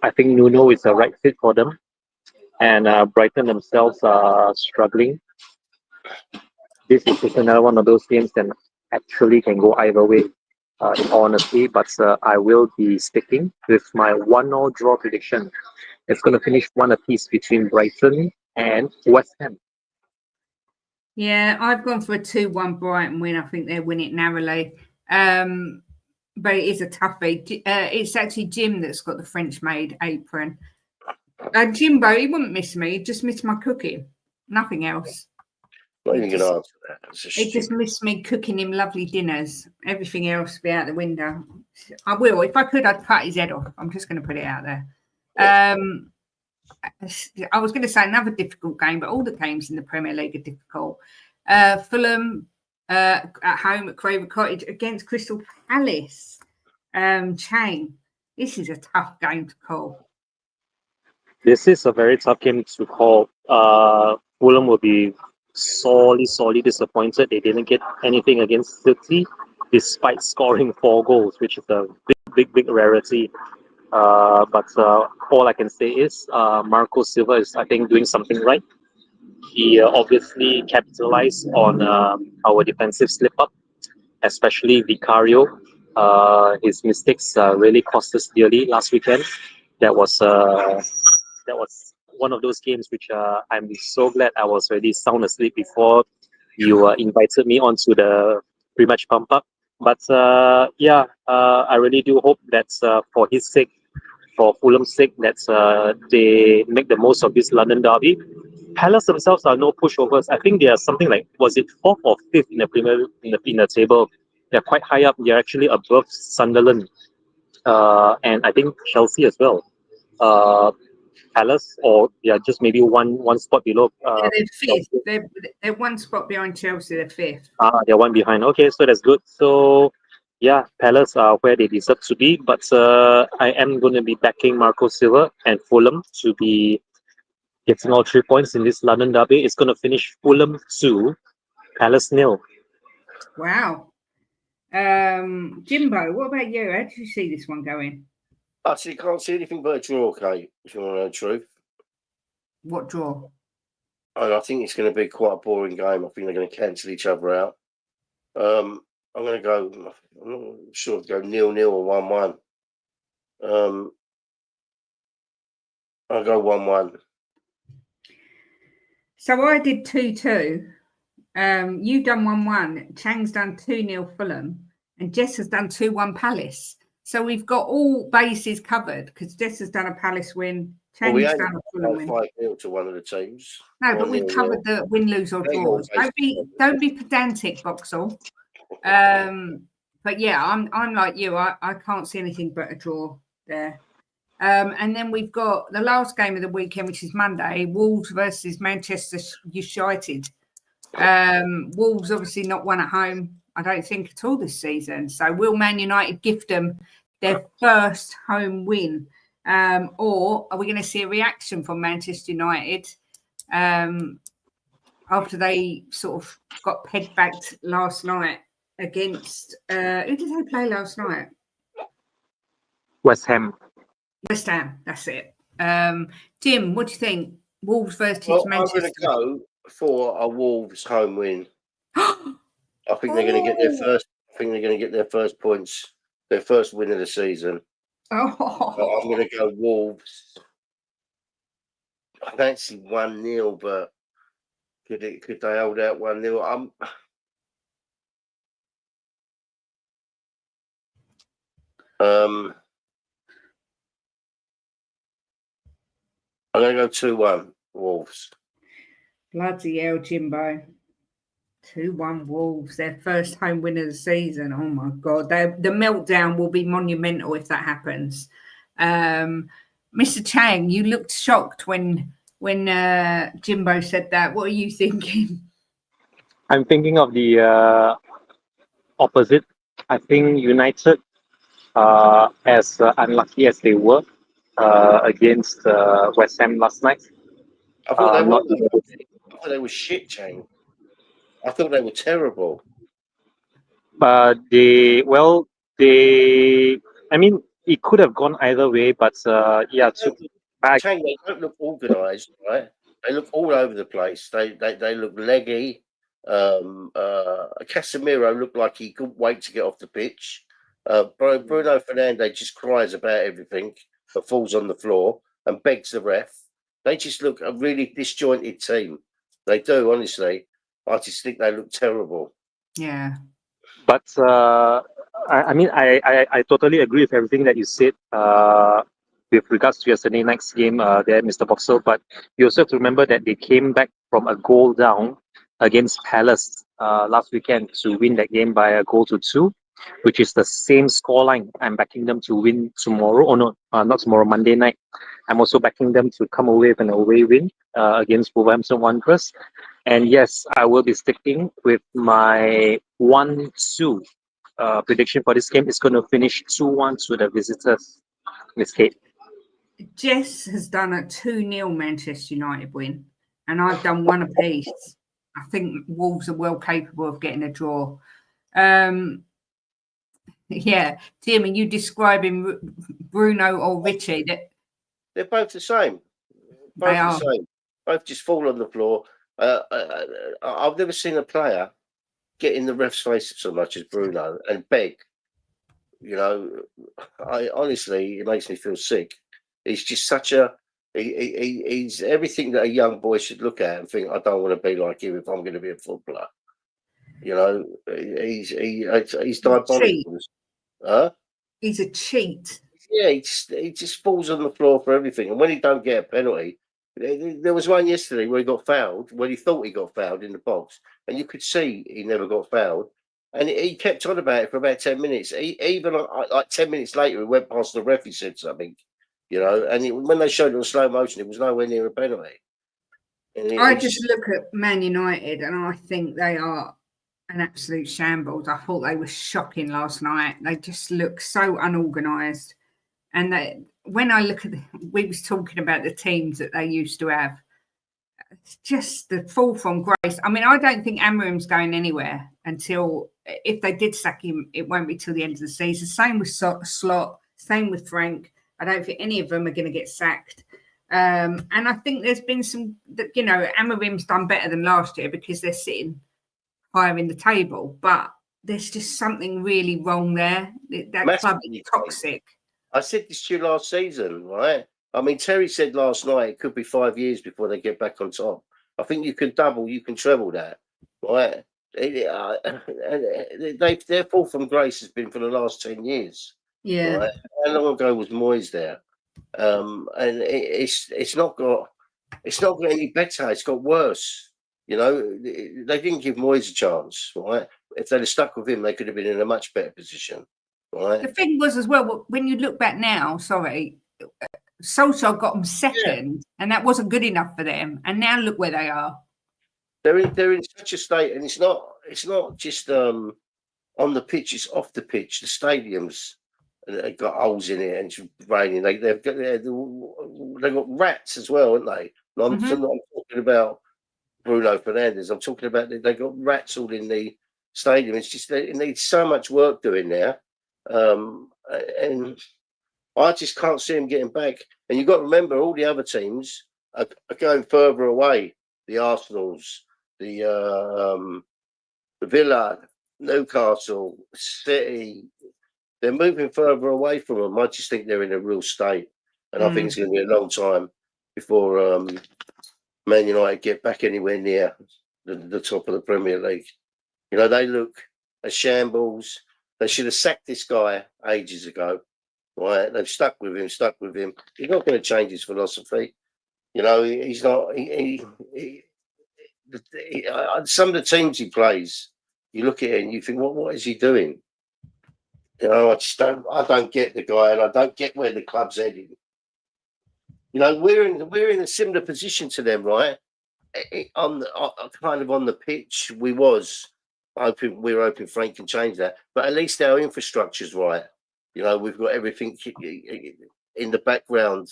I think Nuno is the right fit for them, and Brighton themselves are struggling. This is just another one of those games that actually can go either way, in all honesty. But I will be sticking with my 1-0 draw prediction. It's going to finish one apiece between Brighton and West Ham. Yeah, I've gone for a 2-1 Brighton win. I think they'll win it narrowly. But it is a toughie. It's actually Jim that's got the French-made apron. Jimbo, he wouldn't miss me. He just missed my cooking. Nothing else. Not even going to answer that. He just missed me cooking him lovely dinners. Everything else be out the window. I will. If I could, I'd cut his head off. I'm just going to put it out there. I was going to say another difficult game, but all the games in the Premier League are difficult. Fulham at home at Craven Cottage against Crystal Palace. Chang, this is a tough game to call. This is a very tough game to call. Fulham will be sorely disappointed. They didn't get anything against City, despite scoring 4 goals, which is a big rarity. But all I can say is Marco Silva is, I think, doing something right. He obviously capitalized on our defensive slip-up, especially Vicario. His mistakes really cost us dearly last weekend. That was one of those games which I'm so glad I was already sound asleep before you invited me onto the pre-match pump-up. But I really do hope that for his sake, for Fulham's sake, that they make the most of this London derby. Palace themselves are no pushovers. I think they are something like, was it 4th or 5th in the Premier in the table? They're quite high up. They're actually above Sunderland, and I think Chelsea as well. Palace, or yeah, just maybe one spot below. They're 5th. They're one spot behind Chelsea. They're 5th. They're one behind. Okay, so that's good. So yeah, Palace are where they deserve to be, but I am going to be backing Marco Silva and Fulham to be getting all 3 points in this London derby. It's going to finish Fulham 2, Palace 0. Wow. Jimbo, what about you? How did you see this one going? I actually can't see anything but a draw, Kate, if you want to know the truth. What draw? And I think it's going to be quite a boring game. I think they're going to cancel each other out. I'm going to go, I'm not sure if to go 0-0 or 1-1. I'll go 1-1. So I did 2-2. You've done 1-1. Chang's done 2-0 Fulham. And Jess has done 2-1 Palace. So we've got all bases covered because Jess has done a Palace win. Chang's done a Fulham win. 5-0 to one of the teams. No, but we've covered the win, lose, or draws. Don't be pedantic, Boxall. But yeah, I'm like you. I can't see anything but a draw there. And then we've got the last game of the weekend, which is Monday, Wolves versus Manchester United. Wolves obviously not won at home, I don't think, at all this season. So will Man United gift them their first home win? Or are we going to see a reaction from Manchester United after they sort of got pegged back last night against who did they play last night? West Ham. West Ham, that's it. Jim, what do you think? Wolves versus Manchester. I'm going to go for a Wolves home win. I think they're going to get their first. I think they're going to get their first points, their first win of the season. Oh, I'm going to go Wolves. I fancy 1-0, but could they hold out 1-0? I'm going to go 2-1 Wolves. bloody hell, Jimbo. 2-1 Wolves, their first home win of the season. Oh my God. The meltdown will be monumental if that happens. Mr. Chang, you looked shocked when Jimbo said that. What are you thinking? I'm thinking of the opposite. I think United, as unlucky as they were against West Ham last night. I thought they were shit, Chang. I thought they were terrible. I mean, it could have gone either way, but yeah, Chang, they don't look organised, right? They look all over the place. They look leggy. Casemiro looked like he couldn't wait to get off the pitch. Bruno Fernandes just cries about everything, but falls on the floor and begs the ref. They just look a really disjointed team. They do, honestly. I just think they look terrible. Yeah. But I mean, I totally agree with everything that you said with regards to yesterday night's game there, Mr. Boxell. But you also have to remember that they came back from a goal down against Palace last weekend to win that game by a goal to 2, which is the same scoreline. I'm backing them to win tomorrow. Oh no, not tomorrow, Monday night. I'm also backing them to come away with an away win against Wolverhampton Wanderers. And yes, I will be sticking with my 1-2 prediction for this game. It's going to finish 2-1 to the visitors, Miss Kate. Jess has done a 2-0 Manchester United win, and I've done one apiece. I think Wolves are well capable of getting a draw. Yeah, Tim, are you describing Bruno or Richie? They're both the same. Both the same. Both just fall on the floor. I've never seen a player get in the ref's face so much as Bruno and beg. You know, honestly, it makes me feel sick. He's just such a he's everything that a young boy should look at and think, I don't want to be like him if I'm going to be a footballer. You know, he's diabolical. Huh? He's a cheat. Yeah, he just falls on the floor for everything. And when he don't get a penalty, there was one yesterday where he got fouled, when he thought he got fouled in the box, and you could see he never got fouled. And he kept on about it for about 10 minutes. Even like 10 minutes later, he went past the ref, he said something, you know, and when they showed it on slow motion, it was nowhere near a penalty. I just look at Man United and I think they are an absolute shambles. I thought they were shocking last night. They just look so unorganised. And when I look at we was talking about the teams that they used to have. It's just the fall from grace. I mean, I don't think Amarim's going anywhere until, if they did sack him, it won't be till the end of the season. Same with Slot, same with Frank. I don't think any of them are going to get sacked. And I think there's been some, you know, Amarim's done better than last year because they're sitting higher in the table. But there's just something really wrong there. That club is toxic. I said this to you last season, right? I mean, Terry said last night it could be 5 years before they get back on top. I think you can double, you can treble that, right? Their fall from grace has been for the last 10 years. Yeah. Right? How long ago was Moyes there? And it's not got any better. It's got worse. You know, they didn't give Moyes a chance, right? If they'd have stuck with him, they could have been in a much better position, right? The thing was as well, when you look back now, Solskjaer got them second, and that wasn't good enough for them. And now look where they are. They're in such a state, and it's not just on the pitch; it's off the pitch. The stadiums have got holes in it, and it's raining. They've got rats as well, haven't they? I'm talking about Bruno Fernandes. I'm talking about they've got rats all in the stadium. It's just it needs so much work doing there, and I just can't see him getting back. And you've got to remember, all the other teams are going further away. The Arsenals, the Villa, Newcastle, City, they're moving further away from them. I just think they're in a real state. And I think it's going to be a long time before Man United get back anywhere near the top of the Premier League. You know, they look a shambles. They should have sacked this guy ages ago. Right, they've stuck with him. He's not going to change his philosophy. You know, he's not. Some of the teams he plays, you look at it and you think, what is he doing? You know, I don't get the guy, and I don't get where the club's heading. You know, we're in a similar position to them, right? On the pitch, we were hoping Frank can change that, but at least our infrastructure's right. You know, we've got everything in the background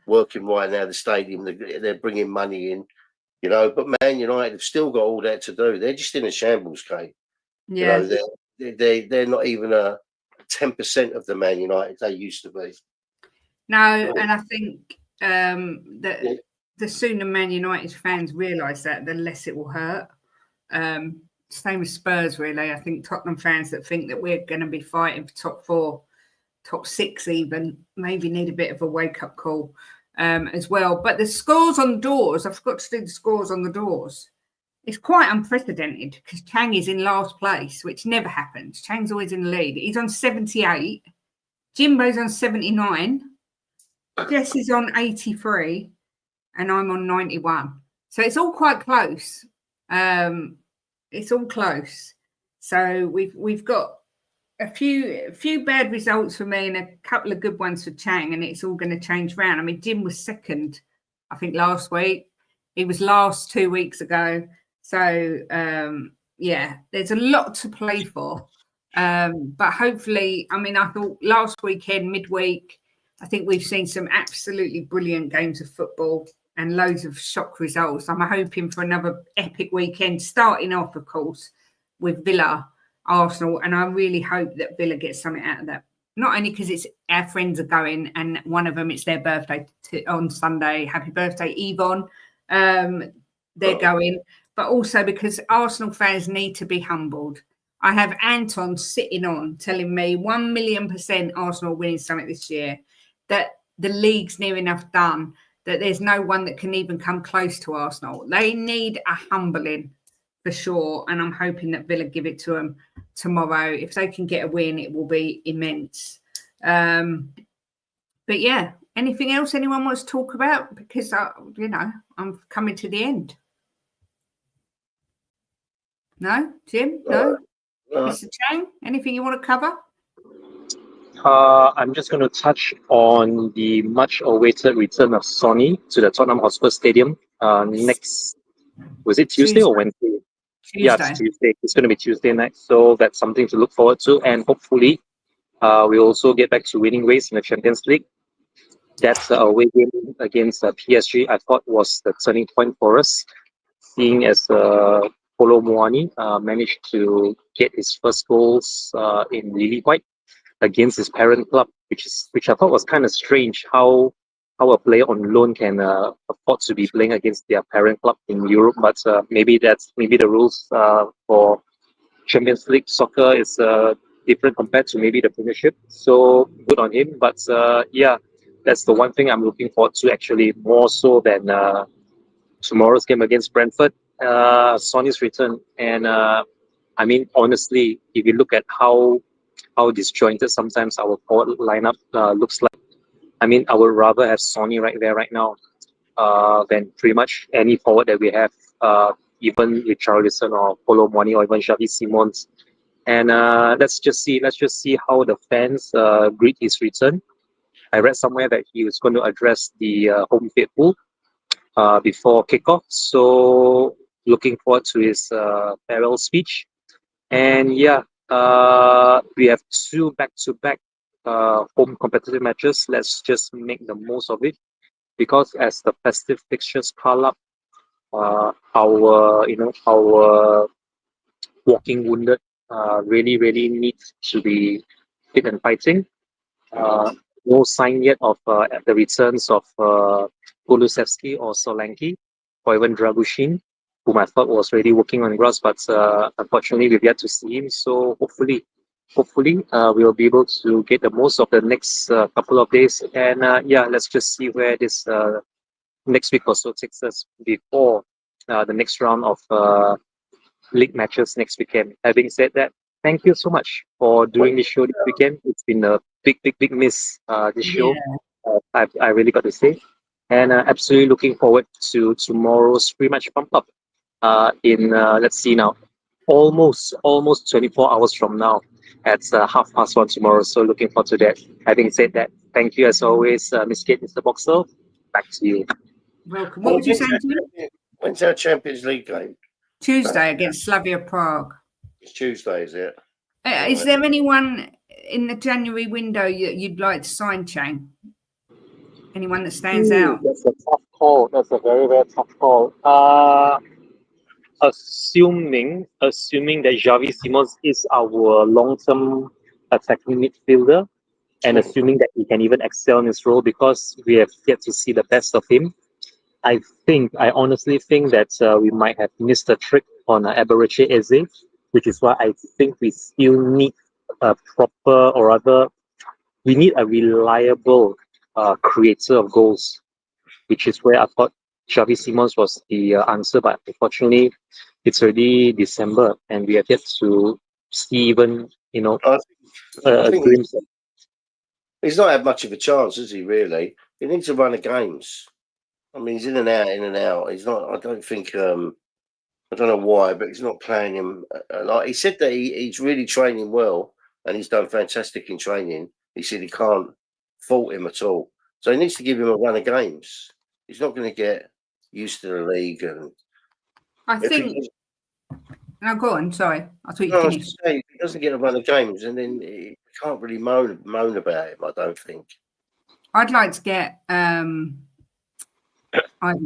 working right now. The stadium, they're bringing money in, you know. But Man United have still got all that to do. They're just in a shambles, Kate. Yeah. You know, they're not even a 10% of the Man United they used to be. No, and I think that the sooner Man United fans realise that, the less it will hurt. Same with Spurs, really. I think Tottenham fans that think that we're going to be fighting for top 4, top 6 even, maybe need a bit of a wake-up call as well. But the scores on doors, I forgot to do the scores on the doors. It's quite unprecedented because Chang is in last place, which never happens. Chang's always in the lead. He's on 78. Jimbo's on 79. Jess is on 83. And I'm on 91. So it's all quite close. It's all close. So we've got a few bad results for me and a couple of good ones for Chang, and it's all going to change around. I mean, Jim was second, I think, last week. He was last 2 weeks ago. So, yeah, there's a lot to play for. But hopefully, I mean, I thought last weekend, midweek, I think we've seen some absolutely brilliant games of football and loads of shock results. I'm hoping for another epic weekend, starting off, of course, with Villa, Arsenal. And I really hope that Villa gets something out of that. Not only because it's our friends are going, and one of them, it's their birthday on Sunday. Happy birthday, Yvonne. They're going. But also because Arsenal fans need to be humbled. I have Anton sitting on telling me 1,000,000% Arsenal winning something this year, that the league's near enough done, that there's no one that can even come close to Arsenal. They need a humbling for sure. And I'm hoping that Villa give it to them tomorrow. If they can get a win, it will be immense. But yeah, anything else anyone wants to talk about? Because, I'm coming to the end. No, Jim? No? Mr. Chang, anything you want to cover? I'm just going to touch on the much-awaited return of Sonny to the Tottenham Hotspur Stadium next. Was it Tuesday or Wednesday? Yeah, it's Tuesday. It's going to be Tuesday night, so that's something to look forward to. And hopefully, we also get back to winning ways in the Champions League. That's a away game against PSG. I thought was the turning point for us, seeing as Polo Moani managed to get his first goals in Lily White against his parent club, which I thought was kind of strange how a player on loan can afford to be playing against their parent club in Europe. But maybe the rules for Champions League soccer is different compared to maybe the Premiership. So good on him. But yeah, that's the one thing I'm looking forward to, actually, more so than tomorrow's game against Brentford. Sonny's return, and I mean, honestly, if you look at how disjointed sometimes our forward lineup looks like, I mean, I would rather have Sonny right there right now than pretty much any forward that we have, even Richarlison or Polo Moani or even Xavi Simons. And let's just see how the fans greet his return. I read somewhere that he was going to address the home faithful before kickoff. So looking forward to his farewell speech. And yeah, we have 2 back-to-back home competitive matches. Let's just make the most of it, because as the festive fixtures pile up, our walking wounded really needs to be fit and fighting. No sign yet of the returns of Kulusevski or Solanke, or even Dragushin, whom I thought was already working on the grass, but unfortunately we've yet to see him. So hopefully we'll be able to get the most of the next couple of days. And yeah, let's just see where this next week or so takes us before the next round of league matches next weekend. Having said that, thank you so much for doing this show this weekend. It's been a big miss, this show. I really got to say. And absolutely looking forward to tomorrow's pre-match pump up in, let's see now, almost 24 hours from now at 1:30 tomorrow. So looking forward to that. Having said that, thank you as always, Miss Kate, Mr. Boxer. Back to you. Welcome. What would you say, Jim? When's our Champions League game? Tuesday against Slavia Prague. It's Tuesday, is it? Is there anyone in the January window you'd like to sign, Chang? Anyone that stands out? That's a tough call. That's a very tough call. Assuming that Xavi Simons is our long-term attacking midfielder, and assuming that he can even excel in his role because we have yet to see the best of him. I honestly think that we might have missed a trick on Eberechi Eze, which is why I think we still need a proper, or rather, we need a reliable creator of goals, which is where I thought Xavi Simons was the answer, but unfortunately, it's already December and we have yet to see even, I a think glimpse. he's not had much of a chance, has he? Really, he needs to run the games. I mean, he's in and out. He's not. I don't think. I don't know why, but he's not playing him. Like he said that he's really training well, and he's done fantastic in training. He said he can't fault him at all. So he needs to give him a run of games. He's not going to get used to the league, and I think. No, go on. Sorry, I thought you finished. He doesn't get a run of games, and then he can't really moan about him. I don't think. I'd like to get Ivan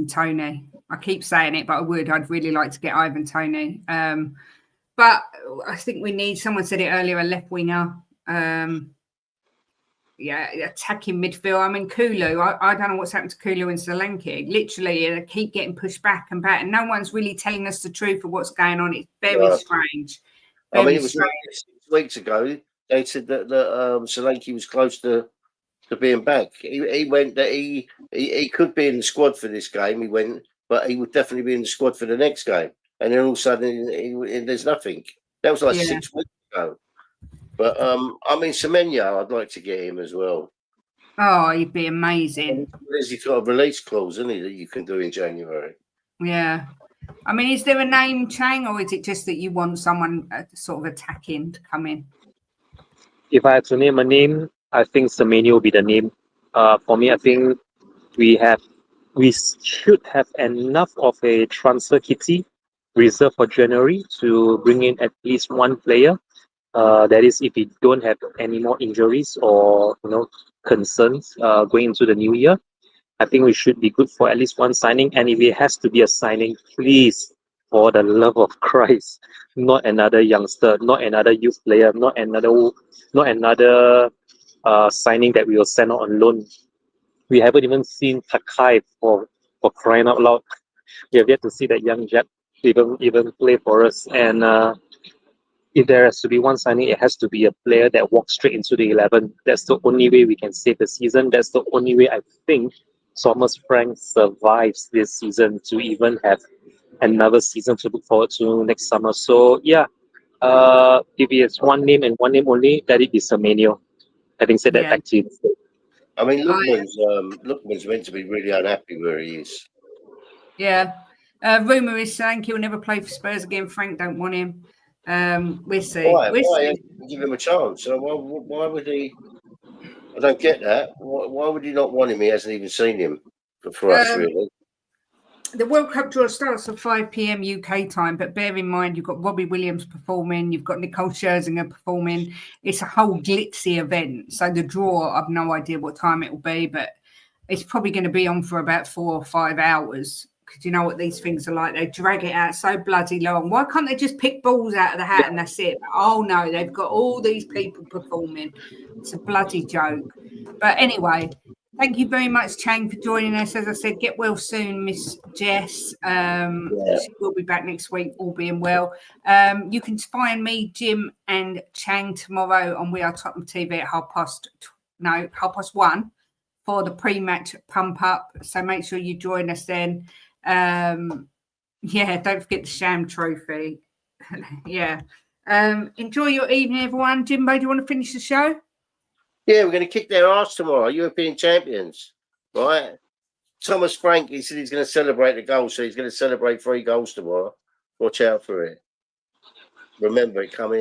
Toney. I keep saying it, but I would. I'd really like to get Ivan Toney. But I think we need, someone said it earlier, a left winger. Attacking midfield. I mean, Kulu, I don't know what's happened to Kulu and Solanke. Literally, they keep getting pushed back and back, and no one's really telling us the truth of what's going on. It's very strange. I mean, it was 6 weeks ago. They said that Solanke was close to being back. He went that he could be in the squad for this game. He went, but he would definitely be in the squad for the next game. And then all of a sudden, there's nothing. That was like 6 weeks ago. But I mean, Semenyo, I'd like to get him as well. Oh, he'd be amazing. He's got a release clause, isn't he, that you can do in January? Yeah. I mean, is there a name, Chang, or is it just that you want someone sort of attacking to come in? If I had to name a name, I think Semenyo will be the name. For me, I think we should have enough of a transfer kitty reserved for January to bring in at least one player. That is, if we don't have any more injuries or concerns going into the new year, I think we should be good for at least one signing. And if it has to be a signing, please, for the love of Christ, not another youngster, not another youth player, not another signing that we will send out on loan. We haven't even seen Takai for crying out loud. We have yet to see that young Jet even play for us. And if there has to be one signing, it has to be a player that walks straight into the 11. That's the only way we can save the season. That's the only way I think Thomas Frank survives this season to even have another season to look forward to next summer. So yeah, if it's one name and one name only, that it is Semenyo. Having said that, back to you. I mean, Lookman's meant to be really unhappy where he is. Yeah. Rumour is saying he'll never play for Spurs again. Frank don't want him. We'll see. Why? Give him a chance. Why would he? I don't get that. Why would he not want him? He hasn't even seen him for us, really. The World Cup draw starts at 5 p.m. UK time, but bear in mind you've got Robbie Williams performing, you've got Nicole Scherzinger performing. It's a whole glitzy event. So the draw, I've no idea what time it will be, but it's probably going to be on for about 4 or 5 hours. Because you know what these things are like. They drag it out so bloody long. Why can't they just pick balls out of the hat and that's it? Oh, no, they've got all these people performing. It's a bloody joke. But anyway, thank you very much, Chang, for joining us. As I said, get well soon, Miss Jess. She will be back next week, all being well. You can find me, Jim, and Chang tomorrow on We Are Tottenham TV at 1:30 for the pre-match pump up. So make sure you join us then. Don't forget the Sham Trophy. Enjoy your evening, everyone. Jimbo, do you want to finish the show? Yeah, we're going to kick their ass tomorrow. European champions, right? Thomas Frank, he said he's going to celebrate the goal, so he's going to celebrate 3 goals tomorrow. Watch out for it. Remember it. Come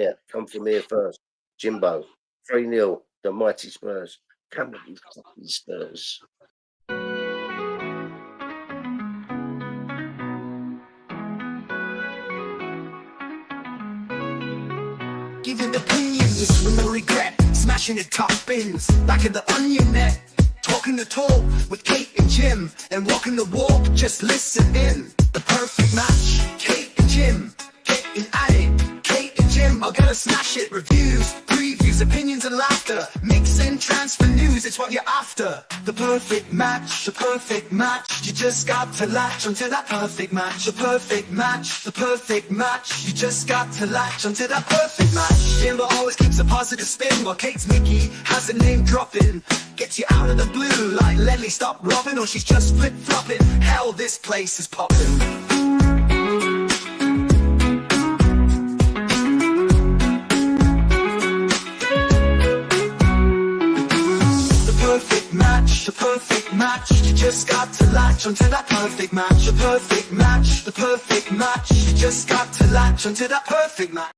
from here first. Jimbo, 3-0, the mighty Spurs. Come on, you fucking Spurs. Giving opinions with no regret, smashing the top bins, back in the onion net, talking the talk with Kate and Jim, and walking the walk, just listen in. The perfect match, Kate and Jim, getting at it, Kate and Jim, I'm gonna smash it, reviews, previews, previews, opinions and laughter. Mix and transfer news, it's what you're after. The perfect match, the perfect match. You just got to latch onto that perfect match. The perfect match, the perfect match. You just got to latch onto that perfect match. Jimbo always keeps a positive spin, while Kate's Mickey has a name dropping. Gets you out of the blue like Lenny stop robbing, or she's just flip-flopping. Hell, this place is popping. The perfect match, you just got to latch onto that perfect match. The perfect match, the perfect match, you just got to latch onto that perfect match.